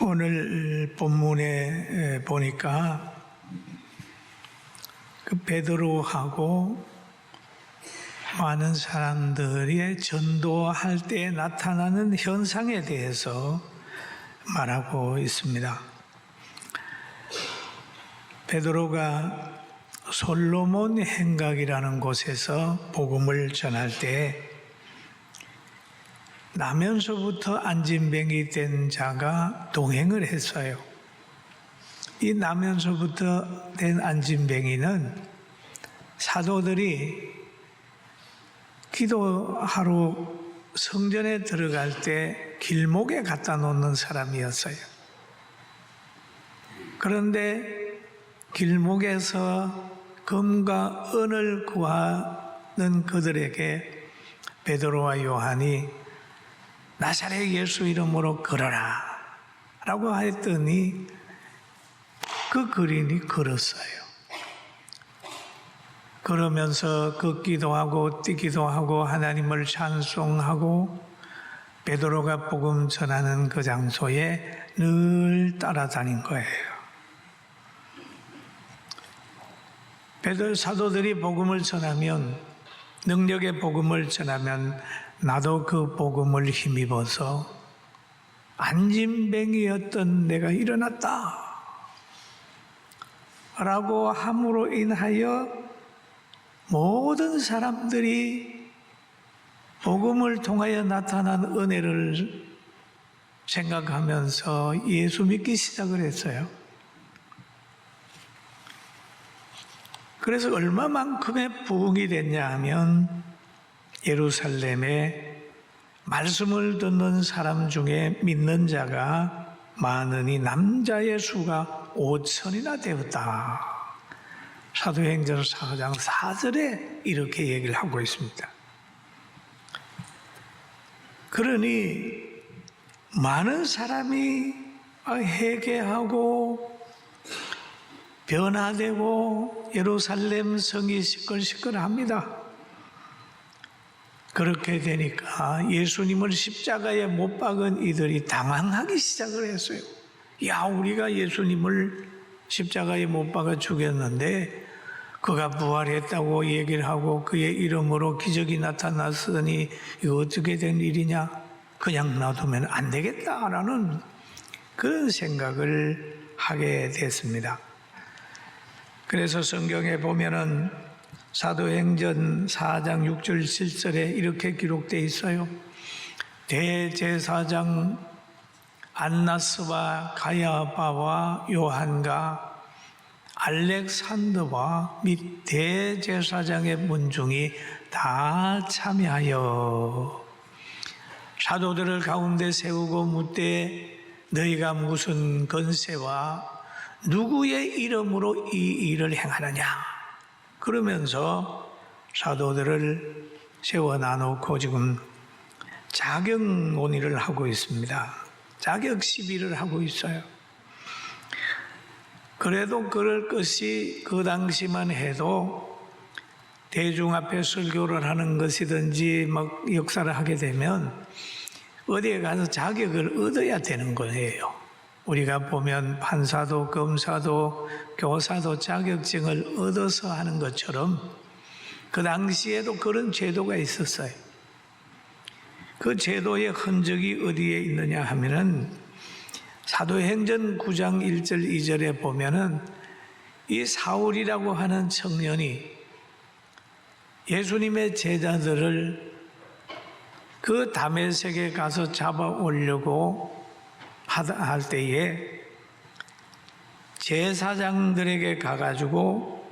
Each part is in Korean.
오늘 본문에 보니까 그 베드로하고 많은 사람들이 전도할 때 나타나는 현상에 대해서 말하고 있습니다. 베드로가 솔로몬 행각이라는 곳에서 복음을 전할 때 나면서부터 안진뱅이 된 자가 동행을 했어요. 이 나면서부터 된 안진뱅이는 사도들이 기도하러 성전에 들어갈 때 길목에 갖다 놓는 사람이었어요. 그런데 길목에서 금과 은을 구하는 그들에게 베드로와 요한이 나사렛 예수 이름으로 걸어라 라고 했더니 그 거린이 걸었어요. 그러면서 걷기도 하고 뛰기도 하고 하나님을 찬송하고 베드로가 복음 전하는 그 장소에 늘 따라다닌 거예요. 베드로 사도들이 복음을 전하면, 능력의 복음을 전하면 나도 그 복음을 힘입어서 안진뱅이였던 내가 일어났다 라고 함으로 인하여 모든 사람들이 복음을 통하여 나타난 은혜를 생각하면서 예수 믿기 시작을 했어요. 그래서 얼마만큼의 부흥이 됐냐 하면 예루살렘에 말씀을 듣는 사람 중에 믿는 자가 많으니 남자의 수가 5천이나 되었다. 사도행전 4장 4절에 이렇게 얘기를 하고 있습니다. 그러니 많은 사람이 회개하고 변화되고 예루살렘 성이 시끌시끌합니다. 그렇게 되니까 예수님을 십자가에 못 박은 이들이 당황하기 시작을 했어요. 야, 우리가 예수님을 십자가에 못 박아 죽였는데 그가 부활했다고 얘기를 하고 그의 이름으로 기적이 나타났으니 이거 어떻게 된 일이냐? 그냥 놔두면 안 되겠다라는 그런 생각을 하게 됐습니다. 그래서 성경에 보면은 사도행전 4장 6절 7절에 이렇게 기록되어 있어요. 대제사장 안나스와 가야바와 요한과 알렉산더와 및 대제사장의 문중이 다 참여하여 사도들을 가운데 세우고 묻되 너희가 무슨 권세와 누구의 이름으로 이 일을 행하느냐? 그러면서 사도들을 세워 놔놓고 지금 자격 논의를 하고 있습니다. 자격 시비를 하고 있어요. 그래도 그럴 것이 그 당시만 해도 대중 앞에 설교를 하는 것이든지 막 역사를 하게 되면 어디에 가서 자격을 얻어야 되는 거예요. 우리가 보면 판사도 검사도 교사도 자격증을 얻어서 하는 것처럼 그 당시에도 그런 제도가 있었어요. 그 제도의 흔적이 어디에 있느냐 하면은 사도행전 9장 1절 2절에 보면은 이 사울이라고 하는 청년이 예수님의 제자들을 그 다메섹에 가서 잡아오려고 할 때에 제사장들에게 가가지고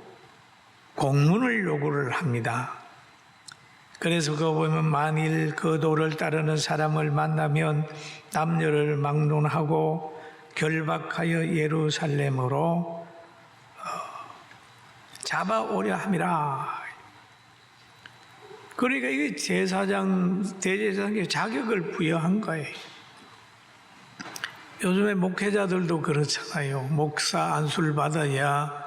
공문을 요구를 합니다. 그래서 그거 보면 만일 그 도를 따르는 사람을 만나면 남녀를 막론하고 결박하여 예루살렘으로 잡아오려 함이라. 그러니까 이게 대제사장의 자격을 부여한 거예요. 요즘에 목회자들도 그렇잖아요. 목사 안수를 받아야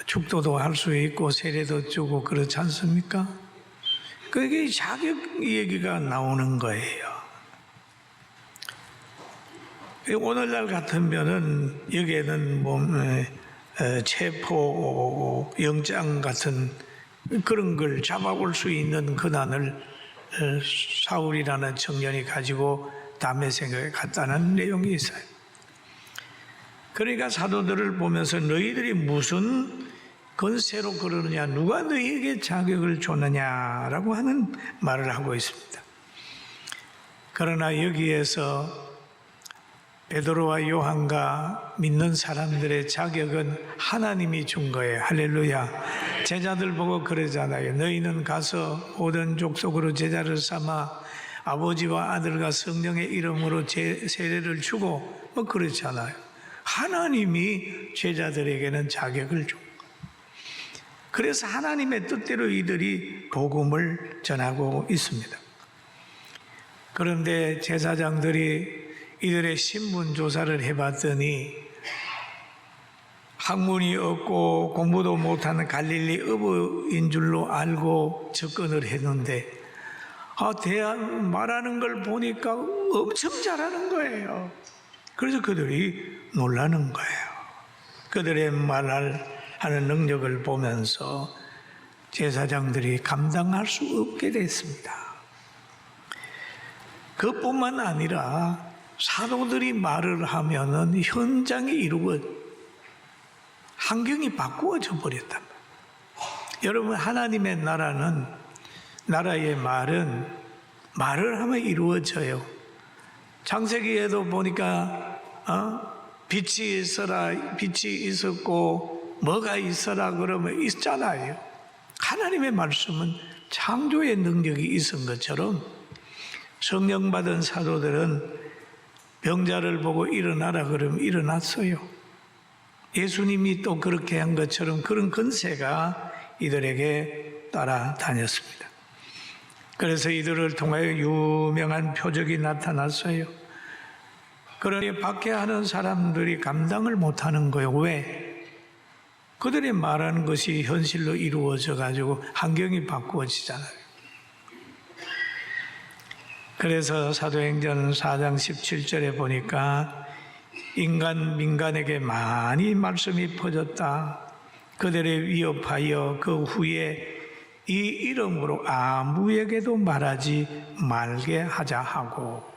축도도 할 수 있고 세례도 주고 그렇지 않습니까? 그게 자격 얘기가 나오는 거예요. 오늘날 같으면은 여기에는 체포 영장 같은 그런 걸 잡아올 수 있는 권한을 사울이라는 청년이 가지고 다메섹에 갔다는 내용이 있어요. 그러니까 사도들을 보면서 너희들이 무슨 건세로 그러느냐, 누가 너희에게 자격을 줬느냐라고 하는 말을 하고 있습니다. 그러나 여기에서 베드로와 요한과 믿는 사람들의 자격은 하나님이 준 거예요. 할렐루야. 제자들 보고 그러잖아요. 너희는 가서 모든 족속으로 제자를 삼아 아버지와 아들과 성령의 이름으로 세례를 주고 그렇잖아요. 하나님이 제자들에게는 자격을 준 거예요. 그래서 하나님의 뜻대로 이들이 복음을 전하고 있습니다. 그런데 제사장들이 이들의 신분 조사를 해봤더니 학문이 없고 공부도 못하는 갈릴리 어부인 줄로 알고 접근을 했는데 말하는 걸 보니까 엄청 잘하는 거예요. 그래서 그들이 놀라는 거예요. 그들의 말하는 능력을 보면서 제사장들이 감당할 수 없게 됐습니다. 그뿐만 아니라 사도들이 말을 하면은 현장이 환경이 바꾸어져 버렸단 말이에요. 여러분, 하나님의 나라의 말은 말을 하면 이루어져요. 창세기에도 보니까 빛이 있어라, 빛이 있었고 뭐가 있어라 그러면 있잖아요. 하나님의 말씀은 창조의 능력이 있은 것처럼 성령 받은 사도들은 병자를 보고 일어나라 그러면 일어났어요. 예수님이 또 그렇게 한 것처럼 그런 권세가 이들에게 따라다녔습니다. 그래서 이들을 통하여 유명한 표적이 나타났어요. 그러니 박해하는 사람들이 감당을 못하는 거예요. 왜? 그들이 말하는 것이 현실로 이루어져 가지고 환경이 바꾸어지잖아요. 그래서 사도행전 4장 17절에 보니까 민간에게 많이 말씀이 퍼졌다. 그들을 위협하여 그 후에 이 이름으로 아무에게도 말하지 말게 하자 하고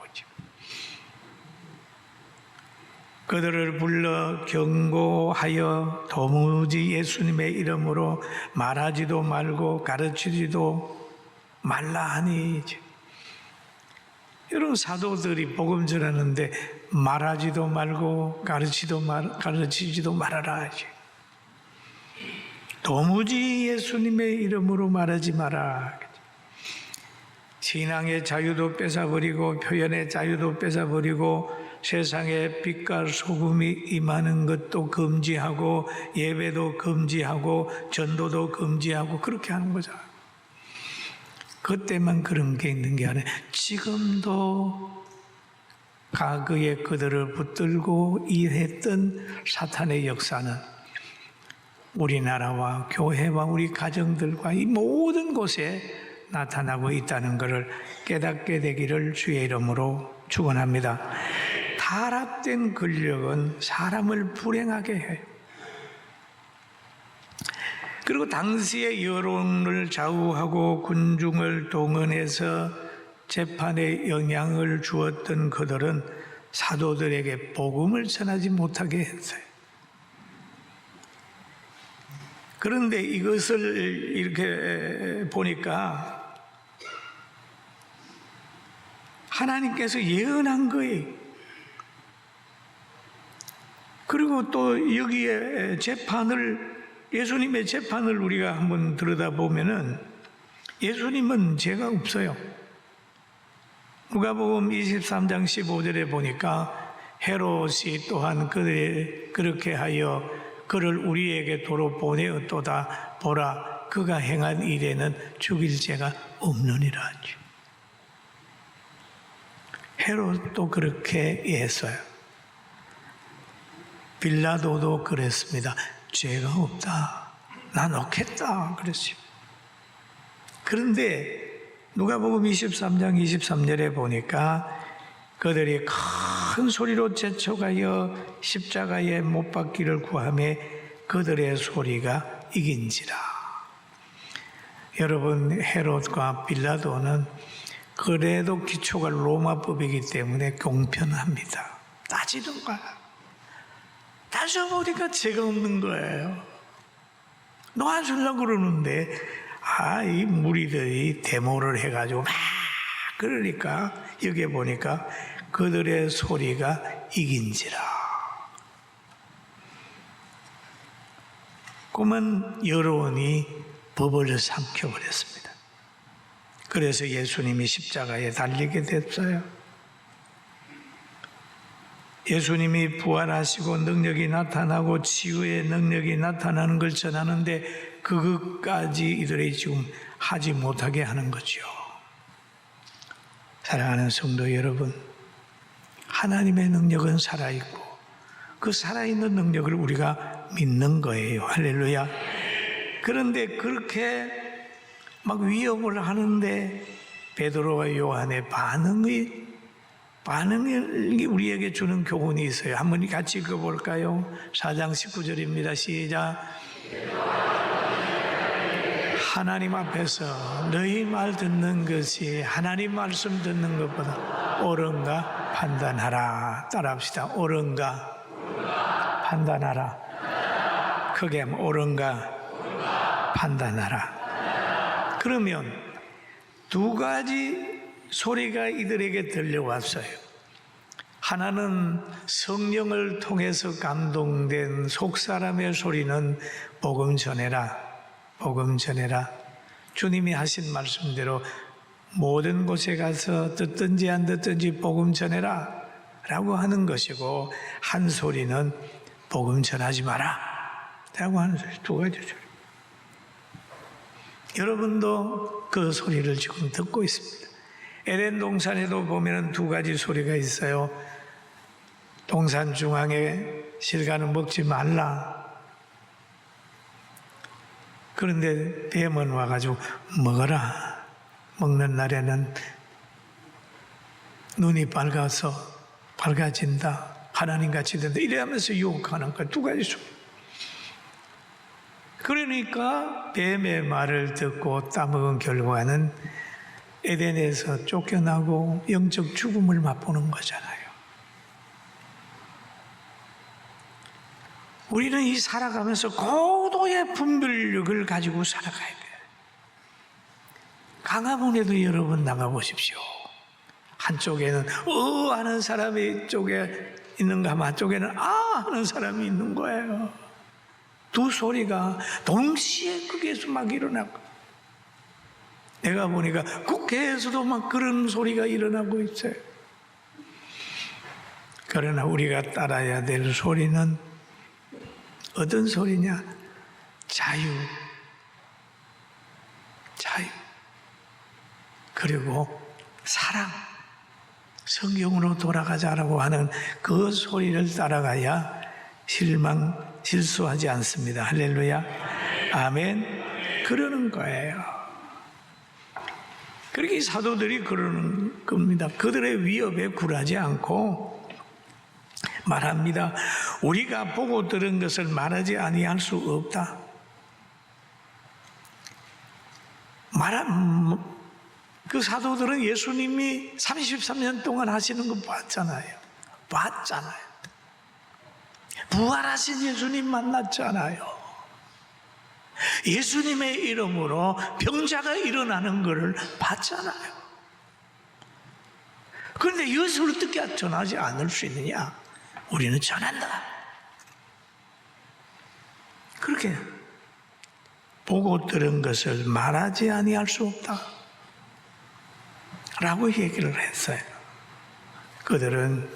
그들을 불러 경고하여 도무지 예수님의 이름으로 말하지도 말고 가르치지도 말라 하니. 여러분, 사도들이 복음 전하는데 말하지도 말고 가르치지도 말아라. 도무지 예수님의 이름으로 말하지 마라. 신앙의 자유도 뺏어버리고 표현의 자유도 뺏어버리고 세상에 빛과 소금이 임하는 것도 금지하고 예배도 금지하고 전도도 금지하고 그렇게 하는 거잖아요. 그때만 그런 게 있는 게 아니라 지금도 과거에 그들을 붙들고 일했던 사탄의 역사는 우리나라와 교회와 우리 가정들과 이 모든 곳에 나타나고 있다는 것을 깨닫게 되기를 주의 이름으로 축원합니다. 타락된 권력은 사람을 불행하게 해요. 그리고 당시의 여론을 좌우하고 군중을 동원해서 재판에 영향을 주었던 그들은 사도들에게 복음을 전하지 못하게 했어요. 그런데 이것을 이렇게 보니까 하나님께서 예언한 거예요. 그리고 또 여기에 예수님의 재판을 우리가 한번 들여다보면은 예수님은 죄가 없어요. 누가복음 23장 15절에 보니까 헤롯이 또한 그렇게 하여 그를 우리에게 도로 보내었도다. 보라, 그가 행한 일에는 죽일 죄가 없느니라 하죠. 헤롯도 그렇게 했어요. 빌라도도 그랬습니다. 죄가 없다. 나 놓겠다. 그랬어요. 그런데 누가복음 23장 23절에 보니까 그들이 큰 소리로 재촉하여 십자가에 못 박기를 구하매 그들의 소리가 이긴지라. 여러분, 헤롯과 빌라도는 그래도 기초가 로마법이기 때문에 공평합니다. 따지는 거야. 따져보니까 죄가 없는 거예요. 놓아주려고 그러는데 이 무리들이 데모를 해가지고 막 그러니까 여기에 보니까 그들의 소리가 이긴지라. 그러면 여론이 법을 삼켜버렸습니다. 그래서 예수님이 십자가에 달리게 됐어요. 예수님이 부활하시고 능력이 나타나고 치유의 능력이 나타나는 걸 전하는데 그것까지 이들이 지금 하지 못하게 하는 거죠. 사랑하는 성도 여러분, 하나님의 능력은 살아있고 그 살아있는 능력을 우리가 믿는 거예요. 할렐루야. 그런데 그렇게 막 위협을 하는데 베드로와 요한의 반응이 우리에게 주는 교훈이 있어요. 한번 같이 읽어볼까요? 4장 19절입니다. 시작. 하나님 앞에서 너희 말 듣는 것이 하나님 말씀 듣는 것보다 옳은가 판단하라. 따라합시다. 옳은가 판단하라. 크게 하면 옳은가 판단하라. 그러면 두 가지 소리가 이들에게 들려왔어요. 하나는 성령을 통해서 감동된 속사람의 소리는 복음 전해라. 복음 전해라. 주님이 하신 말씀대로 모든 곳에 가서 듣든지 안 듣든지 복음 전해라 라고 하는 것이고, 한 소리는 복음 전하지 마라 라고 하는 소리. 두 가지 소리. 여러분도 그 소리를 지금 듣고 있습니다. 에덴 동산에도 보면 두 가지 소리가 있어요. 동산 중앙에 실과는 먹지 말라. 그런데 뱀은 와가지고 먹어라. 먹는 날에는 눈이 밝아진다. 하나님같이 된다. 이래하면서 유혹하는 거야. 두 가지 소리. 그러니까 뱀의 말을 듣고 따먹은 결과는 에덴에서 쫓겨나고 영적 죽음을 맛보는 거잖아요. 우리는 이 살아가면서 고도의 분별력을 가지고 살아가야 돼요. 강화문에도 여러분 나가보십시오. 한쪽에는 하는 사람이 쪽에 있는가 하면 한쪽에는 하는 사람이 있는 거예요. 두 소리가 동시에 거기에서 막 일어나고, 내가 보니까 국회에서도 막 그런 소리가 일어나고 있어요. 그러나 우리가 따라야 될 소리는 어떤 소리냐? 자유. 그리고 사랑. 성경으로 돌아가자라고 하는 그 소리를 따라가야 실수하지 않습니다. 할렐루야. 아멘. 그러는 거예요. 그렇게 사도들이 그러는 겁니다. 그들의 위협에 굴하지 않고 말합니다. 우리가 보고 들은 것을 말하지 아니할 수 없다. 그 사도들은 예수님이 33년 동안 하시는 거 봤잖아요. 부활하신 예수님 만났잖아요. 예수님의 이름으로 병자가 일어나는 것을 봤잖아요. 그런데 이것을 어떻게 전하지 않을 수 있느냐? 우리는 전한다. 그렇게 보고 들은 것을 말하지 아니할 수 없다 라고 얘기를 했어요. 그들은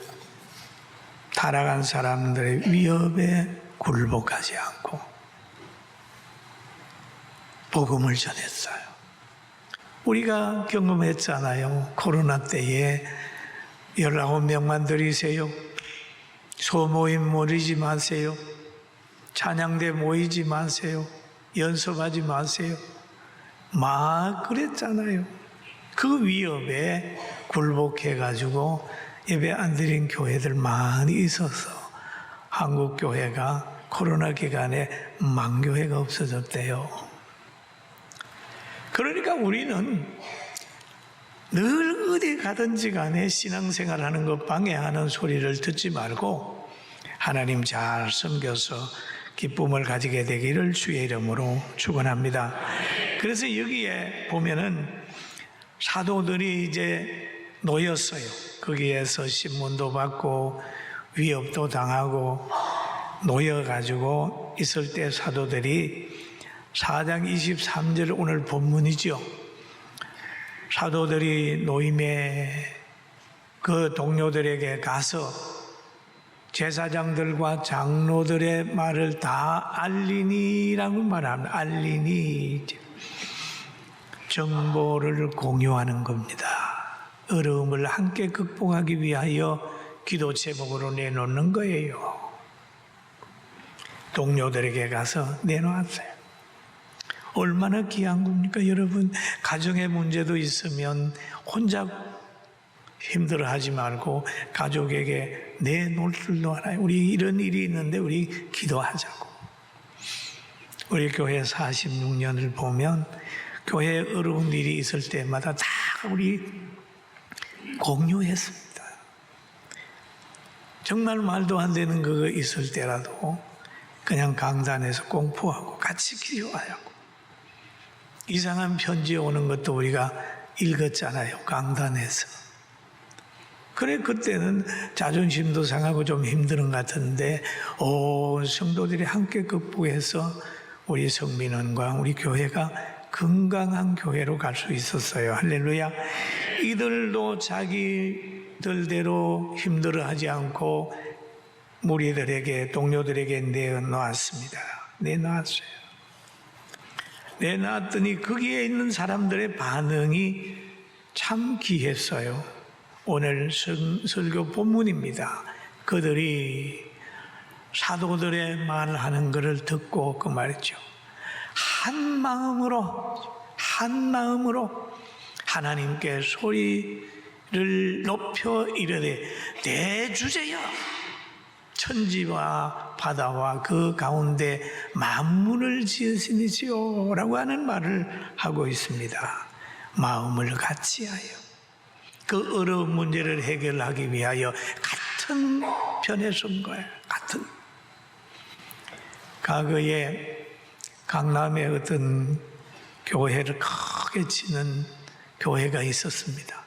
타락한 사람들의 위협에 굴복하지 않고 복음을 전했어요. 우리가 경험했잖아요. 코로나 때에 19명만 들이세요. 소모임 모이지 마세요. 찬양대 모이지 마세요. 연습하지 마세요. 막 그랬잖아요. 그 위협에 굴복해가지고 예배 안 드린 교회들 많이 있어서 한국 교회가 코로나 기간에 망교회가 없어졌대요. 그러니까 우리는 늘 어디 가든지 간에 신앙생활하는 것 방해하는 소리를 듣지 말고 하나님 잘 섬겨서 기쁨을 가지게 되기를 주의 이름으로 축원합니다. 그래서 여기에 보면은 사도들이 이제 놓였어요. 거기에서 신문도 받고 위협도 당하고 놓여가지고 있을 때 사도들이 4장 23절 오늘 본문이죠. 사도들이 노임에 그 동료들에게 가서 제사장들과 장로들의 말을 다 알리니라고 말합니다. 알리니. 정보를 공유하는 겁니다. 어려움을 함께 극복하기 위하여 기도 제목으로 내놓는 거예요. 동료들에게 가서 내놓았어요. 얼마나 귀한 겁니까, 여러분? 가정의 문제도 있으면 혼자 힘들어하지 말고 가족에게 내놓을 줄도 알아요. 우리 이런 일이 있는데 우리 기도하자고. 우리 교회 46년을 보면 교회에 어려운 일이 있을 때마다 다 우리 공유했습니다. 정말 말도 안 되는 거 있을 때라도 그냥 강단에서 공포하고 같이 기도하고, 이상한 편지 오는 것도 우리가 읽었잖아요, 강단에서. 그래, 그때는 자존심도 상하고 좀 힘든 것 같은데 성도들이 함께 극복해서 우리 성민원과 우리 교회가 건강한 교회로 갈 수 있었어요. 할렐루야. 이들도 자기들대로 힘들어하지 않고 무리들에게, 동료들에게 내놓았습니다. 내놓았어요. 내놨더니 거기에 있는 사람들의 반응이 참 귀했어요. 오늘 설교 본문입니다. 그들이 사도들의 말하는 것을 듣고 그 말이죠. 한 마음으로 하나님께 소리를 높여 이르되 대주제여, 천지와 바다와 그 가운데 만물을 지으시니지요 라고 하는 말을 하고 있습니다. 마음을 같이하여 그 어려운 문제를 해결하기 위하여 같은 편에 선 거예요. 같은. 과거에 강남에 어떤 교회를 크게 치는 교회가 있었습니다.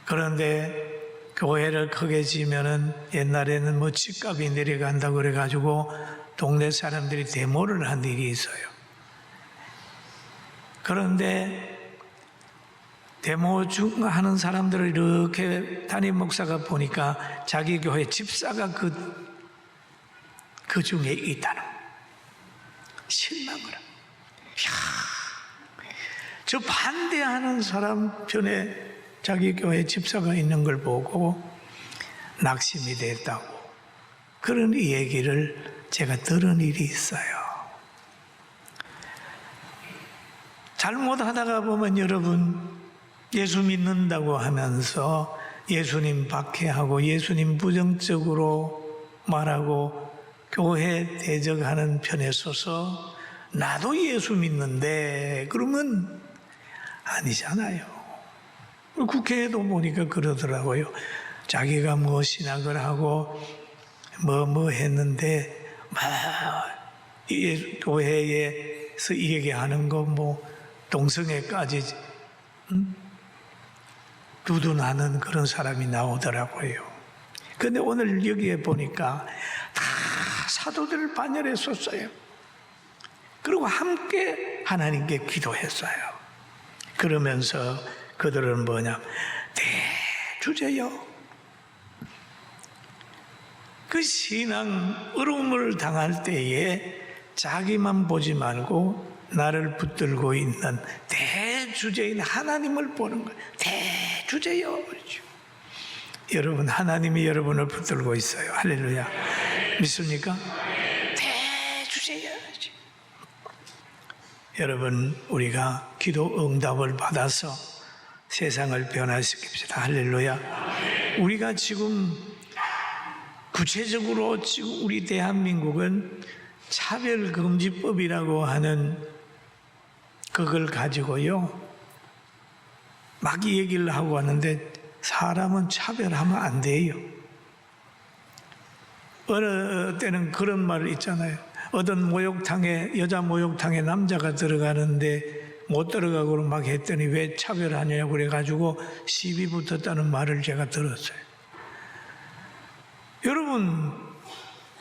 그런데 교회를 크게 지면은 옛날에는 뭐 집값이 내려간다고 그래가지고 동네 사람들이 데모를 한 일이 있어요. 그런데 데모 하는 사람들을 이렇게 담임 목사가 보니까 자기 교회 집사가 그 중에 있다는 실망을 합니다. 저 반대하는 사람 편에 자기 교회 집사가 있는 걸 보고 낙심이 됐다고, 그런 얘기를 제가 들은 일이 있어요. 잘못하다가 보면 여러분, 예수 믿는다고 하면서 예수님 박해하고 예수님 부정적으로 말하고 교회 대적하는 편에 서서 나도 예수 믿는데 그러면 아니잖아요. 국회에도 보니까 그러더라고요. 자기가 뭐 신학을 하고 뭐 했는데 막 교회에서 얘기하는 거 뭐 동성애까지 두둔하는 그런 사람이 나오더라고요. 그런데 오늘 여기에 보니까 다 사도들을 반열했었어요. 그리고 함께 하나님께 기도했어요. 그러면서 그들은 뭐냐, 대주제여, 그 신앙 어려움을 당할 때에 자기만 보지 말고 나를 붙들고 있는 대주제인 하나님을 보는 거예요. 대주제여. 그렇죠. 여러분, 하나님이 여러분을 붙들고 있어요. 할렐루야. 믿습니까? 대주제여. 여러분, 우리가 기도 응답을 받아서 세상을 변화시킵시다. 할렐루야. 우리가 지금 구체적으로 지금 우리 대한민국은 차별금지법이라고 하는 그걸 가지고요 막 이 얘기를 하고 왔는데 사람은 차별하면 안 돼요. 어느 때는 그런 말 있잖아요. 어떤 목욕탕에 여자 목욕탕에 남자가 들어가는데 못 들어가고 막 했더니 왜 차별하냐고 그래가지고 시비 붙었다는 말을 제가 들었어요. 여러분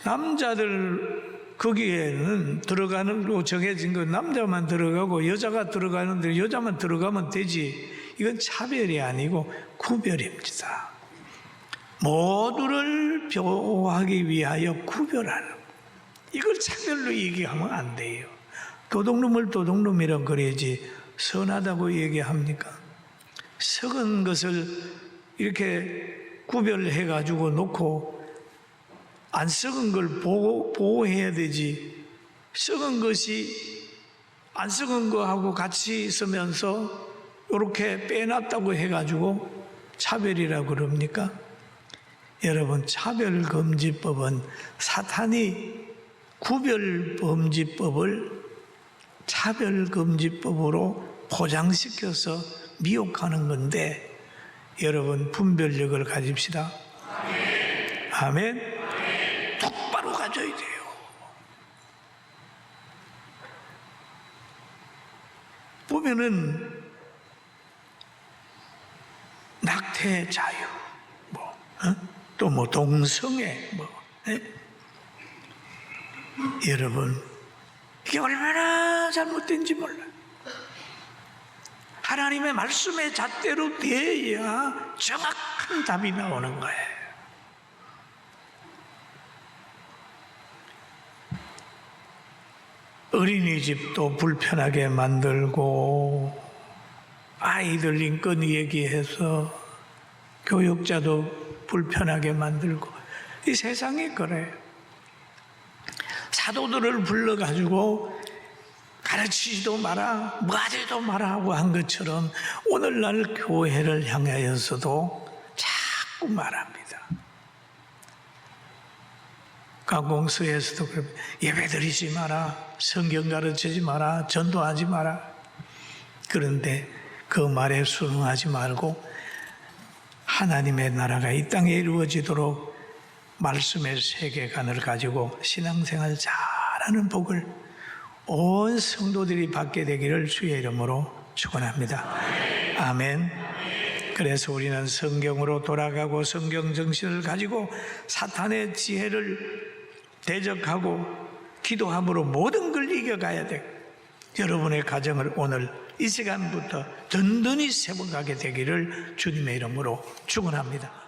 남자들 거기에는 들어가는 거 정해진 거 남자만 들어가고 여자가 들어가는데 여자만 들어가면 되지. 이건 차별이 아니고 구별입니다. 모두를 보호하기 위하여 구별하는 이걸 차별로 얘기하면 안 돼요. 도둑놈을 도둑놈이라고 그래야지 선하다고 얘기합니까? 썩은 것을 이렇게 구별해 가지고 놓고 안 썩은 걸 보호해야 되지. 썩은 것이 안 썩은 거하고 같이 있으면서 이렇게 빼놨다고 해가지고 차별이라고 그럽니까? 여러분 차별금지법은 사탄이 구별금지법을 차별금지법으로 포장시켜서 미혹하는 건데 여러분 분별력을 가집시다. 아멘. 똑바로 가져야 돼요. 보면은 낙태 자유, 또 뭐 동성애, 여러분 이게 얼마나 잘못된지 몰라요. 하나님의 말씀의 잣대로 돼야 정확한 답이 나오는 거예요. 어린이집도 불편하게 만들고 아이들 인권 얘기해서 교육자도 불편하게 만들고 이 세상이 그래요. 사도들을 불러가지고 가르치지도 마라 뭐 하지도 마라 하고 한 것처럼 오늘날 교회를 향하여서도 자꾸 말합니다. 강공서에서도 예배드리지 마라, 성경 가르치지 마라, 전도하지 마라. 그런데 그 말에 순응하지 말고 하나님의 나라가 이 땅에 이루어지도록 말씀의 세계관을 가지고 신앙생활 잘하는 복을 온 성도들이 받게 되기를 주의 이름으로 축원합니다. 아멘. 그래서 우리는 성경으로 돌아가고 성경 정신을 가지고 사탄의 지혜를 대적하고 기도함으로 모든 걸 이겨가야 돼. 여러분의 가정을 오늘 이 시간부터 든든히 세워가게 되기를 주님의 이름으로 축원합니다.